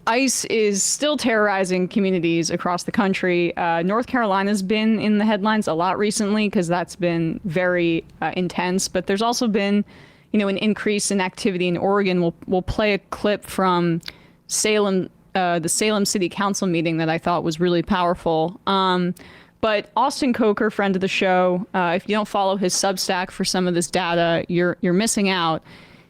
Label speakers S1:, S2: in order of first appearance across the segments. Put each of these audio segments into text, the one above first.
S1: ICE is still terrorizing communities across the country. North Carolina's been in the headlines a lot recently because that's been very intense. But there's also been, an increase in activity in Oregon. We'll play a clip from Salem, the Salem City Council meeting that I thought was really powerful. But Austin Coker, friend of the show, if you don't follow his Substack for some of this data, you're missing out.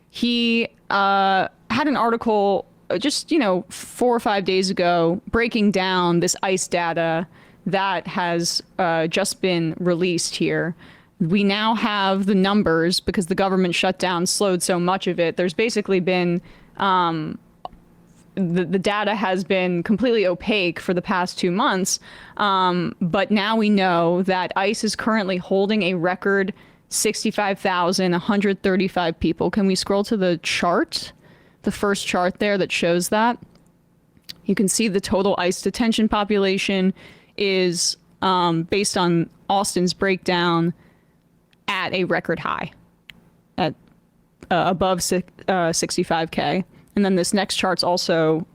S1: He had an article just 4 or 5 days ago breaking down this ICE data that has just been released here. We now have the numbers because the government shutdown slowed so much of it. There's basically been the data has been completely opaque for the past 2 months. But now we know that ICE is currently holding a record 65,135 people. Can we scroll to the chart? The first chart there that shows that. You can see the total ICE detention population is, based on Austin's breakdown, at a record high, at above 65K. And then this next chart's also,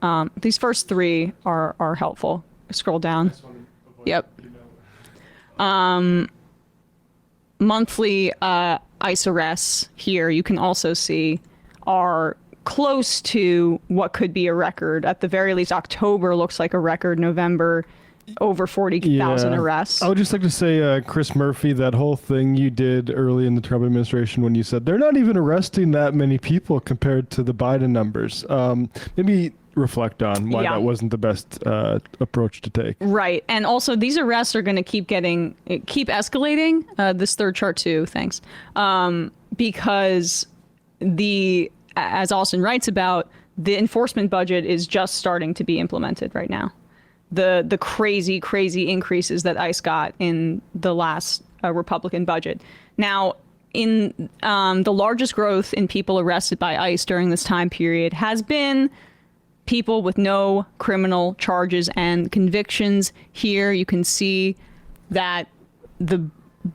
S1: these first three are helpful. Scroll down. Yep. Monthly ICE arrests here, you can also see, are close to what could be a record. At the very least, October looks like a record. November, over 40,000 arrests.
S2: I would just like to say, Chris Murphy, that whole thing you did early in the Trump administration when you said they're not even arresting that many people compared to the Biden numbers. Maybe reflect on why that wasn't the best approach to take. Right.
S1: And also these arrests are going to keep escalating. This third chart too, thanks. Because as Austin writes about, the enforcement budget is just starting to be implemented right now. The crazy increases that ICE got in the last Republican budget. Now, in the largest growth in people arrested by ICE during this time period has been people with no criminal charges and convictions. Here you can see that the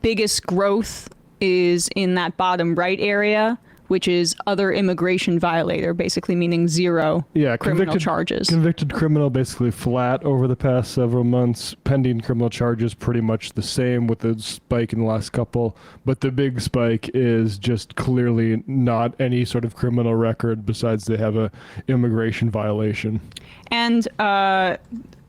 S1: biggest growth is in that bottom right area, which is other immigration violator, basically meaning zero criminal charges.
S2: Convicted criminal basically flat over the past several months. Pending criminal charges pretty much the same with the spike in the last couple. But the big spike is just clearly not any sort of criminal record besides they have a immigration violation.
S1: And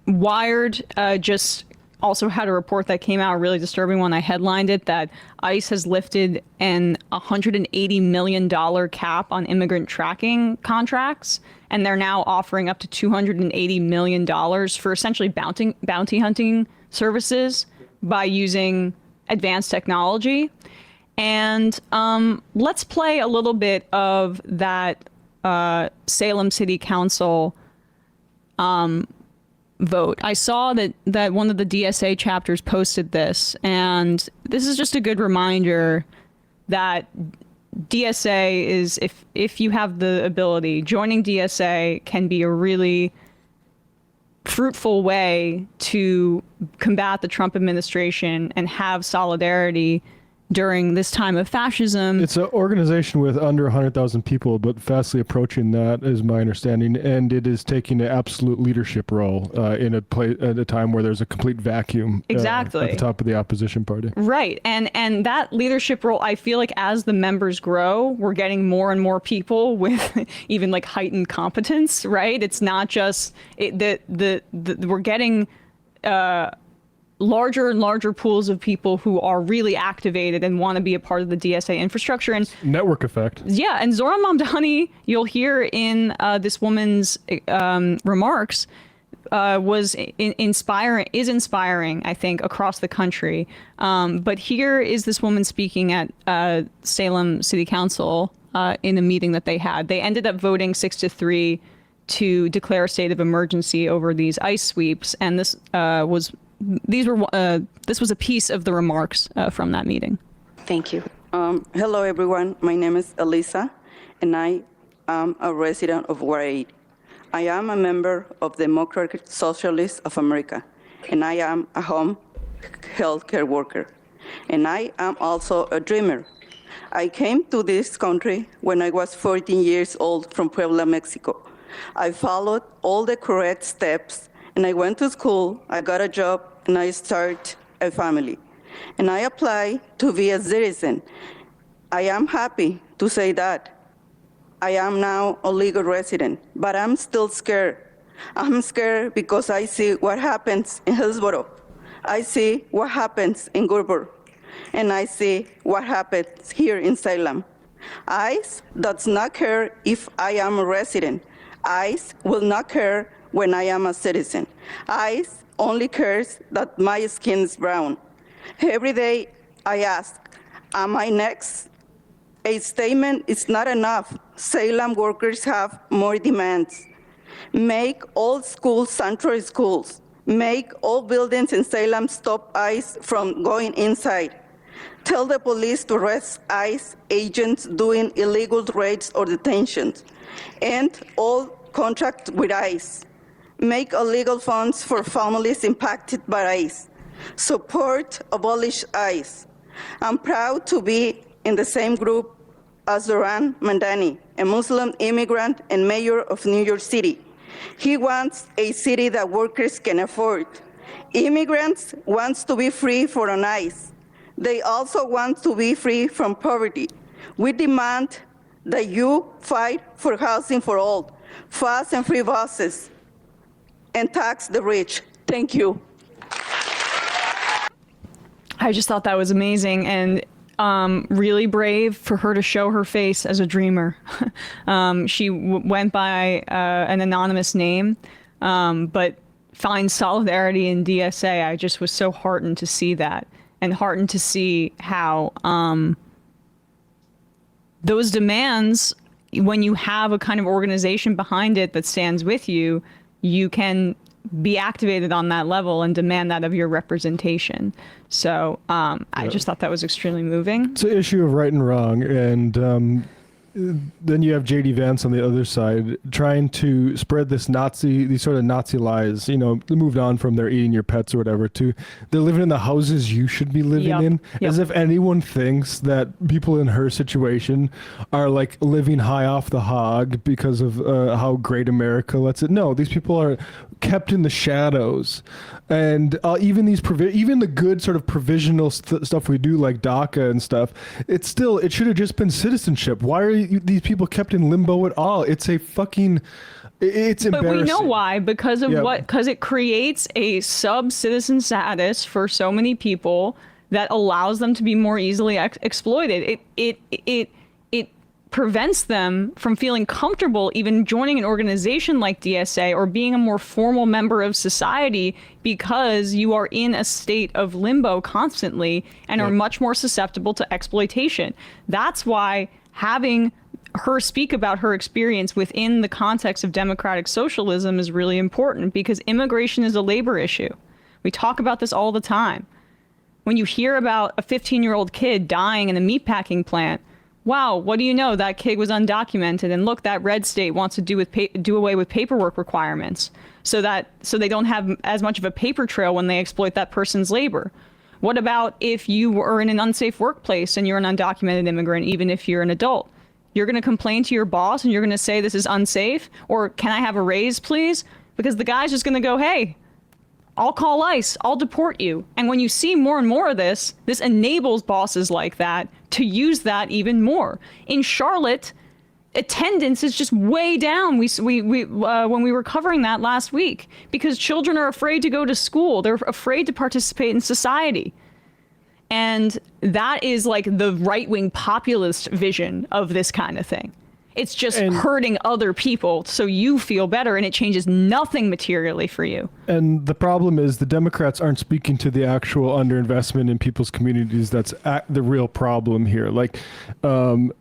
S1: Wired just also had a report that came out, a really disturbing one. I headlined it, that ICE has lifted an $180 million cap on immigrant tracking contracts, and they're now offering up to $280 million for essentially bounty hunting services by using advanced technology. And let's play a little bit of that Salem City Council vote. I saw that one of the DSA chapters posted this, and this is just a good reminder that DSA is, if you have the ability, joining DSA can be a really fruitful way to combat the Trump administration and have solidarity during this time of fascism. It's
S2: an organization with under 100,000 people, but fastly approaching that is my understanding, and it is taking an absolute leadership role at a time where there's a complete vacuum at the top of the opposition party. Right,
S1: and that leadership role, I feel like as the members grow, we're getting more and more people with even like heightened competence, right? It's not just, we're getting larger and larger pools of people who are really activated and want to be a part of the DSA infrastructure. And
S2: network effect.
S1: Yeah, and Zohran Mamdani, you'll hear in this woman's remarks, is inspiring, I think, across the country. But here is this woman speaking at Salem City Council in a meeting that they had. They ended up voting 6-3 to declare a state of emergency over these ICE sweeps, and this was a piece of the remarks from that meeting.
S3: Thank you. Hello, everyone. My name is Elisa, and I am a resident of Ward 8. I am a member of the Democratic Socialists of America, and I am a home health care worker. And I am also a dreamer. I came to this country when I was 14 years old from Puebla, Mexico. I followed all the correct steps, and I went to school, I got a job, and I started a family. And I applied to be a citizen. I am happy to say that. I am now a legal resident, but I'm still scared. I'm scared because I see what happens in Hillsborough. I see what happens in Gilbert, and I see what happens here in Salem. ICE does not care if I am a resident. ICE will not care when I am a citizen. ICE only cares that my skin is brown. Every day I ask, am I next? A statement is not enough. Salem workers have more demands. Make all schools sanctuary schools. Make all buildings in Salem stop ICE from going inside. Tell the police to arrest ICE agents doing illegal raids or detentions. End all contracts with ICE. Make illegal funds for families impacted by ICE. Support abolish ICE. I'm proud to be in the same group as Zoran Mandani, a Muslim immigrant and mayor of New York City. He wants a city that workers can afford. Immigrants want to be free from ICE. They also want to be free from poverty. We demand that you fight for housing for all, fast and free buses, and tax the rich. Thank you.
S1: I just thought that was amazing and really brave for her to show her face as a dreamer. She went by an anonymous name, but finds solidarity in DSA. I just was so heartened to see that, and heartened to see how those demands, when you have a kind of organization behind it that stands with you, you can be activated on that level and demand that of your representation. So I just thought that was extremely moving.
S2: It's an issue of right and wrong, and then you have J.D. Vance on the other side trying to spread these sort of Nazi lies. You know, they moved on from they're eating your pets or whatever to they're living in the houses you should be living in, as if anyone thinks that people in her situation are like living high off the hog because of how great America lets it. No, these people are kept in the shadows, and even the good sort of provisional stuff we do like DACA and stuff, it should have just been citizenship. Why are these people kept in limbo at all? It's embarrassing.
S1: But we know why, because it creates a sub-citizen status for so many people that allows them to be more easily exploited. It prevents them from feeling comfortable even joining an organization like DSA or being a more formal member of society, because you are in a state of limbo constantly and are much more susceptible to exploitation. That's why having her speak about her experience within the context of democratic socialism is really important, because immigration is a labor issue. We talk about this all the time. When you hear about a 15-year-old kid dying in a meatpacking plant, wow, what do you know? That kid was undocumented, and look, that red state wants to do away with paperwork requirements so they don't have as much of a paper trail when they exploit that person's labor. What about if you were in an unsafe workplace and you're an undocumented immigrant, even if you're an adult? You're going to complain to your boss and you're going to say this is unsafe, or can I have a raise, please? Because the guy's just going to go, hey, I'll call ICE, I'll deport you. And when you see more and more of this enables bosses like that to use that even more. In Charlotte, attendance is just way down. When we were covering that last week, because children are afraid to go to school. They're afraid to participate in society. And that is like the right-wing populist vision of this kind of thing. It's just hurting other people so you feel better, and it changes nothing materially for you.
S2: And the problem is the Democrats aren't speaking to the actual underinvestment in people's communities. That's the real problem here. Like,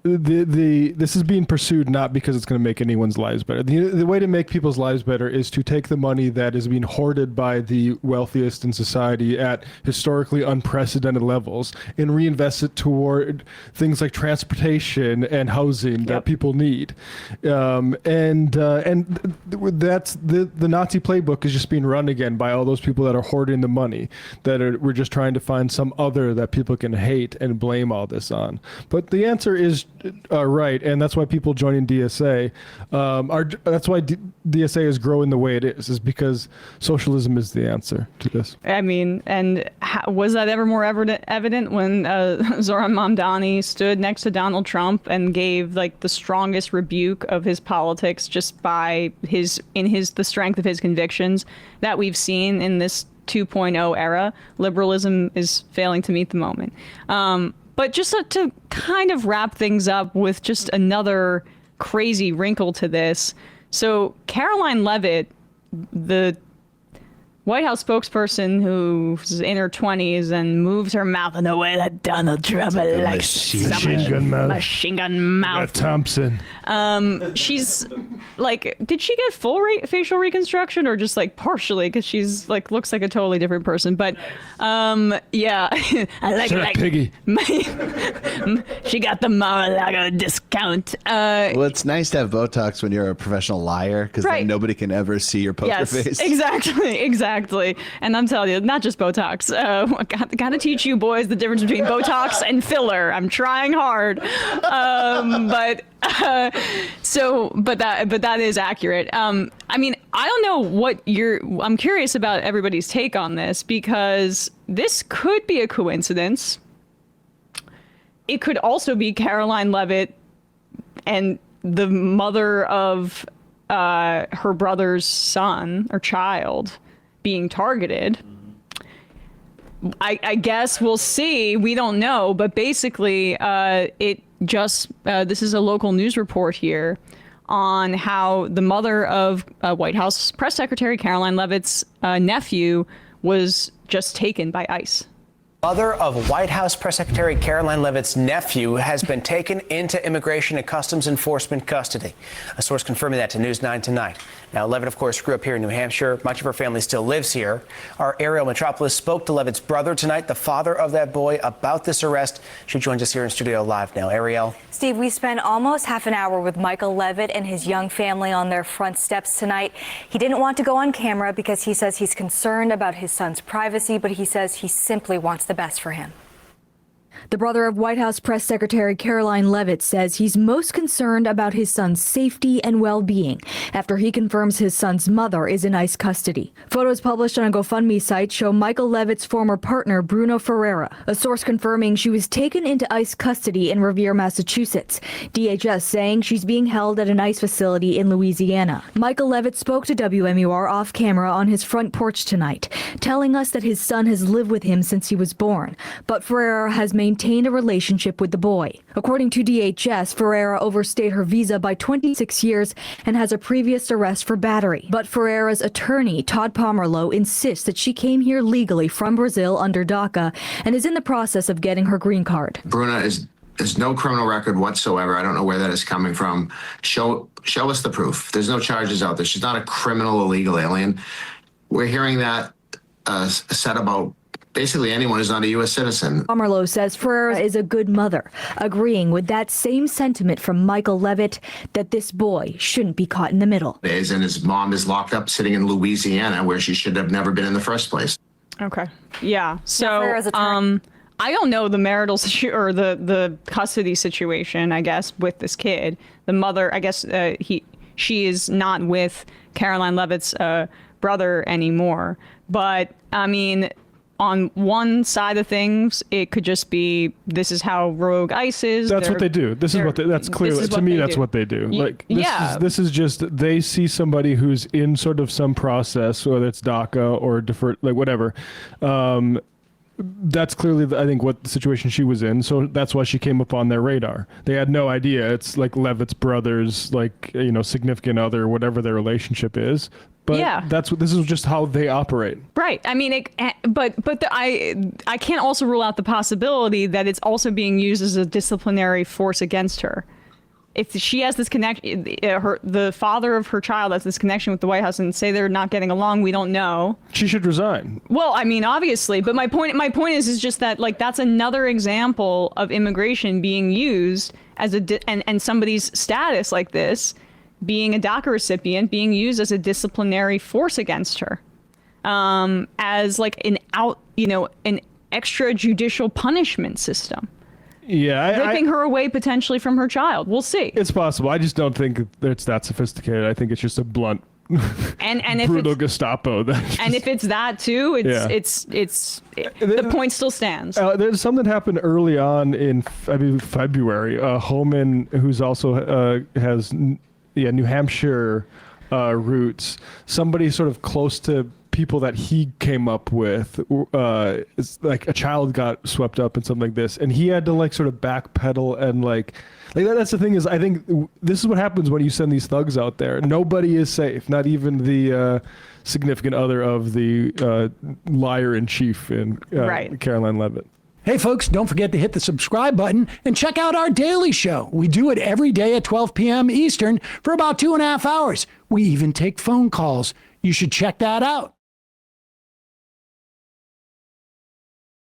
S2: this is being pursued not because it's going to make anyone's lives better. The way to make people's lives better is to take the money that is being hoarded by the wealthiest in society at historically unprecedented levels and reinvest it toward things like transportation and housing that people need. need. And that's the Nazi playbook is just being run again by all those people that are hoarding the money, we're just trying to find some other that people can hate and blame all this on. But the answer is right, and that's why people joining DSA that's why DSA is growing the way it is because socialism is the answer to this.
S1: I mean, and was that ever more evident when Zoran Mamdani stood next to Donald Trump and gave like the strongest rebuke of his politics just by the strength of his convictions that we've seen in this 2.0 era? Liberalism is failing to meet the moment. But just to kind of wrap things up with just another crazy wrinkle to this. So Caroline Leavitt, the White House spokesperson who's in her 20s and moves her mouth in a way that Donald Trump likes.
S2: Machine gun mouth.
S1: Machine gun mouth.
S2: Thompson.
S1: She's like, did she get full facial reconstruction or just like partially? Because she's like looks like a totally different person. But yeah, I like
S2: Piggy.
S1: She got the Mar-a-Lago discount.
S4: Well, it's nice to have Botox when you're a professional liar because then nobody can ever see your poker face.
S1: Exactly. And I'm telling you, not just Botox. Got to teach you boys the difference between Botox and filler. I'm trying hard. But that is accurate. I mean, I don't know I'm curious about everybody's take on this because this could be a coincidence. It could also be Caroline Leavitt and the mother of her brother's son or child being targeted. I guess we'll see. We don't know. But basically, this is a local news report here on how the mother of White House Press Secretary Caroline Leavitt's nephew was just taken by ICE.
S5: Mother of White House Press Secretary Caroline Leavitt's nephew has been taken into Immigration and Customs Enforcement custody. A source confirming that to News 9 tonight. Now, Leavitt, of course, grew up here in New Hampshire. Much of her family still lives here. Our Ariel Metropolis spoke to Leavitt's brother tonight, the father of that boy, about this arrest. She joins us here in studio live now. Ariel.
S6: Steve, we spent almost half an hour with Michael Leavitt and his young family on their front steps tonight. He didn't want to go on camera because he says he's concerned about his son's privacy, but he says he simply wants the best for him. The brother of White House Press Secretary Caroline Leavitt says he's most concerned about his son's safety and well-being after he confirms his son's mother is in ICE custody. Photos published on a GoFundMe site show Michael Leavitt's former partner, Bruno Ferreira, a source confirming she was taken into ICE custody in Revere, Massachusetts. DHS saying she's being held at an ICE facility in Louisiana. Michael Leavitt spoke to WMUR off camera on his front porch tonight, telling us that his son has lived with him since he was born, but Ferreira has maintained a relationship with the boy. According to DHS, Ferreira overstayed her visa by 26 years and has a previous arrest for battery. But Ferreira's attorney, Todd Pomerleau, insists that she came here legally from Brazil under DACA and is in the process of getting her green card.
S7: Bruna has no criminal record whatsoever. I don't know where that is coming from. Show us the proof. There's no charges out there. She's not a criminal illegal alien. We're hearing that said about basically anyone who's not a U.S. citizen.
S6: Pomerleau says Ferreira is a good mother, agreeing with that same sentiment from Michael Leavitt that this boy shouldn't be caught in the middle.
S7: And his mom is locked up sitting in Louisiana where she should have never been in the first place.
S1: Okay. Yeah. So I don't know the marital or the custody situation, I guess, with this kid. The mother, I guess she is not with Caroline Leavitt's brother anymore. But I mean, on one side of things, it could just be this is how rogue ICE is.
S2: That's what they do. That's clearly to me. That's what they do. Like this is just they see somebody who's in sort of some process, whether it's DACA or deferred, like whatever. That's clearly, I think, what the situation she was in. So that's why she came up on their radar. They had no idea. It's like Leavitt's brother's, like, significant other, whatever their relationship is. But this is just how they operate. Right.
S1: I mean, I can't also rule out the possibility that it's also being used as a disciplinary force against her. if she has this connection, the father of her child has this connection with the White House, and say they're not getting along, we don't know.
S2: She should resign.
S1: Well, I mean, obviously, but my point is just that, like, that's another example of immigration being used as and somebody's status like this, being a DACA recipient, being used as a disciplinary force against her, as like an extrajudicial punishment system.
S2: Yeah,
S1: ripping her away potentially from her child. We'll see.
S2: It's possible. I just don't think it's that sophisticated. I think it's just a blunt,
S1: and
S2: brutal Gestapo.
S1: And if it's that too, the point still stands.
S2: There's something that happened early on in February. Homan, who's also has New Hampshire roots, somebody sort of close to people that he came up with, it's like a child got swept up in something like this, and he had to like sort of backpedal and like that's the thing is, I think this is what happens when you send these thugs out there. Nobody is safe, not even the significant other of the liar in chief in Caroline Leavitt.
S8: Hey, folks, don't forget to hit the subscribe button and check out our daily show. We do it every day at 12 p.m. Eastern for about 2.5 hours. We even take phone calls. You should check that out.